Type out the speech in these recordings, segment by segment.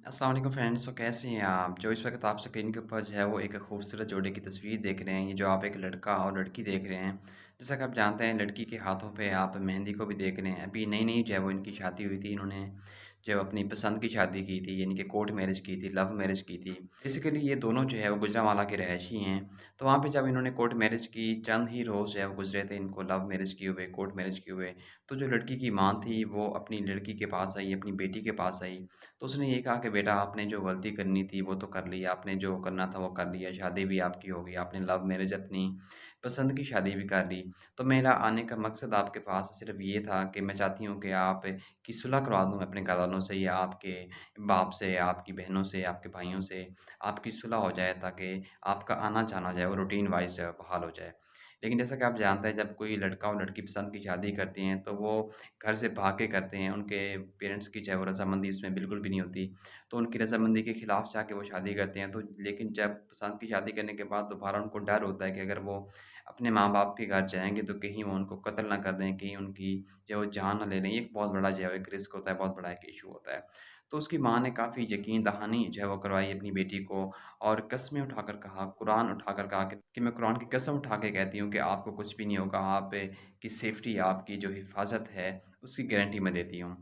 अस्सलाम वालेकुम फ्रेंड्स। तो कैसे हैं आप? जो इस वक़्त आप स्क्रीन के ऊपर जो है वो एक खूबसूरत जोड़े की तस्वीर देख रहे हैं। ये जो आप एक लड़का और लड़की देख रहे हैं। जैसा कि आप जानते हैं लड़की के हाथों पे आप मेहंदी को भी देख रहे हैं। अभी नई-नई जो है वो इनकी शादी हुई थी। इन्होंने जो अपनी पसंद की शादी की थी, यानी कि कोर्ट मैरिज की थी, लव मैरिज की थी। बेसिकली ये दोनों जो है वो गुजरांवाला के रहायशी हैं। तो वहाँ पे जब इन्होंने कोर्ट मैरिज की, चंद ही रोज़ जो है वो गुज़रे थे इनको लव मैरिज किए हुए, कोर्ट मैरिज किए हुए। तो जो लड़की की माँ थी वो अपनी लड़की के पास आई, अपनी बेटी के पास आई। तो उसने ये कहा कि बेटा आपने जो गलती करनी थी वो तो कर ली, आपने जो करना था वो कर लिया, शादी भी आपकी हो गई, आपने लव मैरिज अपनी पसंद की शादी भी कर ली। तो मेरा आने का मकसद आपके पास सिर्फ़ ये था कि मैं चाहती हूँ कि आप की सुलह करवा दूँ अपने घरवालों से या आपके बाप से, आपकी बहनों से, आपके भाइयों से, आपकी सुलह हो जाए ताकि आपका आना-जाना जो है वो रूटीन वाइज़ जो है बहाल हो जाए। लेकिन जैसा कि आप जानते हैं जब कोई लड़का और लड़की पसंद की शादी करती हैं तो वो घर से भाग के करते हैं, उनके पेरेंट्स की जो है वो रज़ामंदी उसमें बिल्कुल भी नहीं होती। तो उनकी रज़ामंदी के खिलाफ जाके वो शादी करते हैं। तो लेकिन जब पसंद की शादी करने के बाद दोबारा उनको डर होता है कि अगर वो अपने माँ-बाप के घर जाएँगे तो कहीं वो उनको कत्ल ना कर दें, कहीं उनकी जो है वो जान ना ले लें। ये एक बहुत बड़ा जो है एक रिस्क होता है, बहुत बड़ा एक इश्यू होता है। तो उसकी माँ ने काफ़ी यकीन दहानी जो है वो करवाई अपनी बेटी को और कस्में उठाकर कहा, कुरान उठाकर कहा कि मैं कुरान की कसम उठा के कहती हूँ कि आपको कुछ भी नहीं होगा, आप की सेफ्टी, आपकी जो हिफ़ाज़त है, उसकी गारंटी मैं देती हूँ।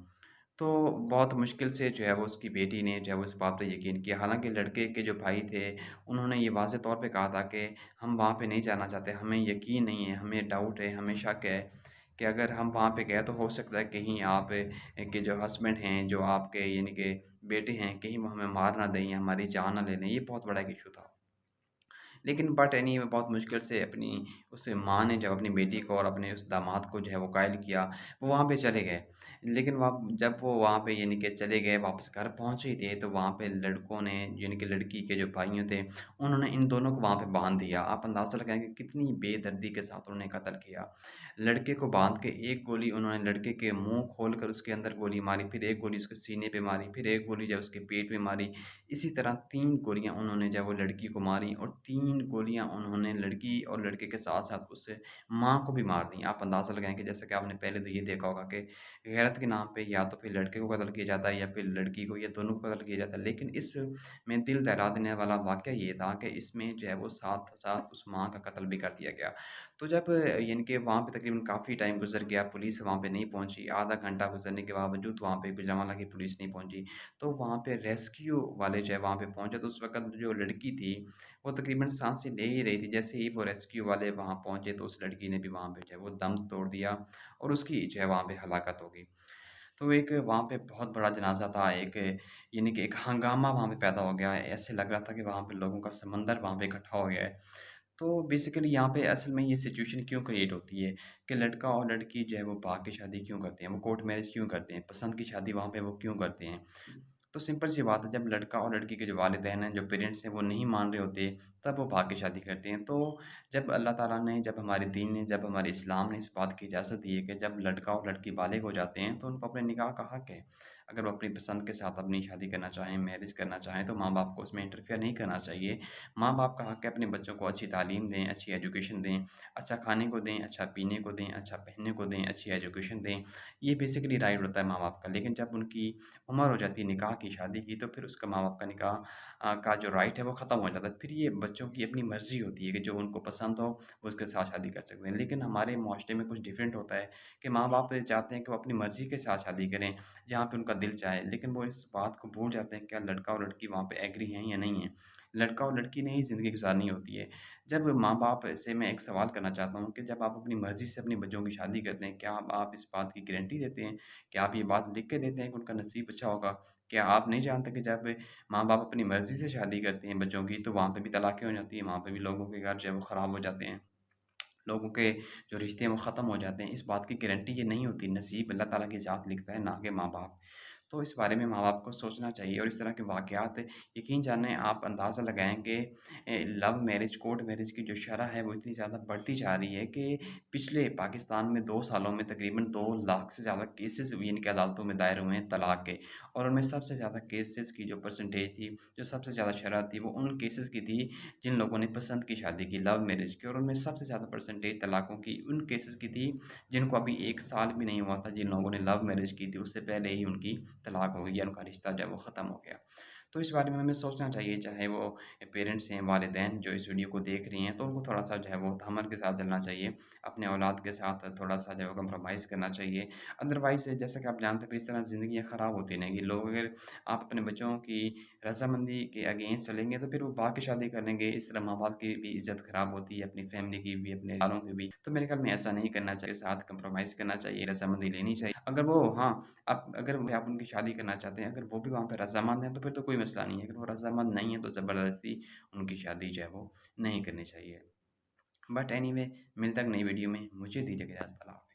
तो बहुत मुश्किल से जो है वो उसकी बेटी ने जो है वो इस बात पे यकीन किया। हालाँकि लड़के के जो भाई थे, उन्होंने ये वाज़ह तौर पे कहा था कि हम वहाँ पे नहीं जाना चाहते, हमें यकीन नहीं है, हमें डाउट है, हमें शक है कि अगर हम वहाँ पे गए तो हो सकता है कहीं आप के जो हस्बैंड हैं, जो आपके यानी कि बेटे हैं, कहीं वो हमें मार ना दें या हमारी जान ना ले लें। ये बहुत बड़ा एक इश्यू था। लेकिन बट एनीवे बहुत मुश्किल से अपनी उस माँ ने जब अपनी बेटी को और अपने उस दामाद को जो है वो कायल किया, वो वहाँ पे चले गए। लेकिन वहाँ जब वो वहाँ पे यानी कि चले गए, वापस घर पहुँचे ही थे, तो वहाँ पे लड़कों ने यानी कि लड़की के जो भाइयों थे, उन्होंने इन दोनों को वहाँ पे बाँध दिया। आप अंदाज़ा लगाएँ कि कितनी बेदर्दी के साथ उन्होंने कत्ल किया। लड़के को बाँध के एक गोली उन्होंने लड़के के मुँह खोलकर उसके अंदर गोली मारी, फिर एक गोली उसके सीने पे मारी, फिर एक गोली जो है उसके पेट में मारी। इसी तरह 3 गोलियाँ उन्होंने जो है वो लड़की को मारी और 3 गोलियाँ उन्होंने लड़की और लड़के के साथ-साथ उस माँ को भी मार दी। आप अंदाज़ा लगाएँ कि जैसा कि आपने पहले तो ये देखा होगा कि गैरत के नाम पे या तो फिर लड़के को कत्ल किया जाता है या फिर लड़की को या दोनों को कत्ल किया जाता है। लेकिन इसमें दिल दहला देने वाला वाक़या ये था कि इसमें जो है वो साथ-साथ उस माँ का कत्ल भी कर दिया गया। तो जब यानी कि वहाँ पे तकरीबन काफ़ी टाइम गुज़र गया, पुलिस वहाँ पे नहीं पहुँची, आधा घंटा गुज़रने के बावजूद वहाँ पे गुजराँवाला की पुलिस नहीं पहुँची। तो वहाँ पे रेस्क्यू वाले जो है वहाँ पे पहुँचे तो उस वक़्त जो लड़की थी, वो तकरीबन साँसें ले ही रही थी। जैसे ही वो रेस्क्यू वाले वहाँ पहुँचे तो उस लड़की ने भी वहाँ पे जो है वो दम तोड़ दिया और उसकी जो है वहाँ पे हलाकत हो गई। तो एक वहाँ पे बहुत बड़ा जनाज़ा था, एक यानी कि एक हंगामा वहाँ पे पैदा हो गया। ऐसे लग रहा था कि वहाँ पे लोगों का समंदर वहाँ पे इकट्ठा हो गया है। तो बेसिकली यहाँ पे असल में ये सिचुएशन क्यों क्रिएट होती है कि लड़का और लड़की जो है वो भाग के शादी क्यों करते हैं, वो कोर्ट मैरिज क्यों करते हैं, पसंद की शादी वहाँ पे वो क्यों करते हैं। तो सिंपल सी बात है जब लड़का और लड़की के जो वालिदैन हैं, जो पेरेंट्स हैं वो नहीं मान रहे होते, तब वो भाग के शादी करते हैं। तो जब अल्लाह ताला ने, जब हमारे दीन ने, जब हमारे इस्लाम ने इस बात की इजाज़त दी है कि जब लड़का और लड़की बालिग हो जाते हैं तो उनको अपने निकाह का हक है। अगर वो अपनी पसंद के साथ अपनी शादी करना चाहें, मैरिज करना चाहें तो माँ-बाप को उसमें इंटरफेयर नहीं करना चाहिए। माँ-बाप का हक है अपने बच्चों को अच्छी तालीम दें, अच्छी एजुकेशन दें, अच्छा खाने को दें, अच्छा पीने को दें, अच्छा पहनने को दें, अच्छी एजुकेशन दें। ये बेसिकली राइट होता है माँ-बाप का। लेकिन जब उनकी उम्र हो जाती है निकाह की, शादी की, तो फिर उसका माँ-बाप का निकाह का जो राइट है वो ख़त्म हो जाता है। फिर ये बच्चों की अपनी मर्ज़ी होती है कि जो उनको पसंद हो, वो उसके साथ शादी कर सकते हैं। लेकिन हमारे माशरे में कुछ डिफरेंट होता है कि माँ-बाप ये चाहते हैं कि वो अपनी मर्ज़ी के साथ शादी करें, जहाँ पे उनका दिल चाहे। लेकिन वो इस बात को भूल जाते हैं क्या लड़का और लड़की वहाँ पे एग्री हैं या नहीं हैं। लड़का और लड़की ने ही ज़िंदगी गुज़ारनी होती है। जब माँ-बाप से मैं एक सवाल करना चाहता हूँ कि जब आप अपनी मर्ज़ी से अपने बच्चों की शादी करते हैं, क्या आप इस बात की गारंटी देते हैं? क्या आप ये बात लिख के देते हैं कि उनका नसीब अच्छा होगा? क्या आप नहीं जानते कि जब माँ-बाप अपनी मर्ज़ी से शादी करते हैं बच्चों की, तो वहाँ पे भी तलाक़ें हो जाती हैं, वहाँ पे भी लोगों के घर जो है वो ख़राब हो जाते हैं। लोगों के जो रिश्ते हैं वो ख़त्म हो जाते हैं। इस बात की गारंटी ये नहीं होती, नसीब अल्लाह ताला की ज़ात लिखता है, ना कि माँ-बाप। तो इस बारे में माँ-बाप को सोचना चाहिए और इस तरह के वाक़यात यकीन जानें आप अंदाज़ा लगाएँ कि लव मैरिज, कोर्ट मैरिज की जो शरह है वो इतनी ज़्यादा बढ़ती जा रही है कि पिछले पाकिस्तान में 2 सालों में तकरीबन 2 लाख से ज़्यादा केसेस यानी कि अदालतों में दायर हुए हैं तलाक के और उनमें सबसे ज़्यादा केसेस की जो परसेंटेज थी, जो सबसे ज़्यादा शरह थी, वो उन केसेस की थी जिन लोगों ने पसंद की शादी की, लव मैरिज की और उनमें सबसे ज़्यादा परसेंटेज तलाकों की उन केसेस की थी, जिनको अभी 1 साल भी नहीं हुआ था, जिन लोगों ने लव मैरिज की थी, उससे पहले ही उनकी तलाक हो गई या उनका रिश्ता जो है वो ख़त्म हो गया। तो इस बारे में हमें सोचना चाहिए, चाहे वो पेरेंट्स हैं, वालिदैन जो इस वीडियो को देख रही हैं, तो उनको थोड़ा-सा जो है वो तहम्मुल के साथ चलना चाहिए। अपने औलाद के साथ थोड़ा-सा जो है वो कॉम्प्रोमाइज़ करना चाहिए। अदरवाइज़ जैसा कि आप जानते हैं, फिर इस तरह ज़िंदगियाँ ख़राब होती रहेंगी। लोग अगर आप अपने बच्चों की रज़ामंदी के अगेंस्ट चलेंगे, तो फिर वो भाग के शादी कर लेंगे। इस तरह माँ-बाप की भी इज़्ज़त ख़राब होती है, अपनी फैमिली की भी, अपने रिश्तेदारों की भी। तो मेरे ख़्याल में ऐसा नहीं करना चाहिए, साथ कॉम्प्रोमाइज़ करना चाहिए, रज़ामंदी लेनी चाहिए। अगर वो हाँ, अगर आप उनकी शादी करना चाहते हैं, अगर वो भी वहाँ पे रज़ामंद हैं, तो फिर तो कोई मसला नहीं है। अगर वो रज़ामंद नहीं है, तो ज़बरदस्ती उनकी शादी जो है वो नहीं करनी चाहिए। बट एनीवे मिलते हैं एक नई वीडियो में। मुझे दीजिए इजाज़त। अल्लाह हाफ़िज़।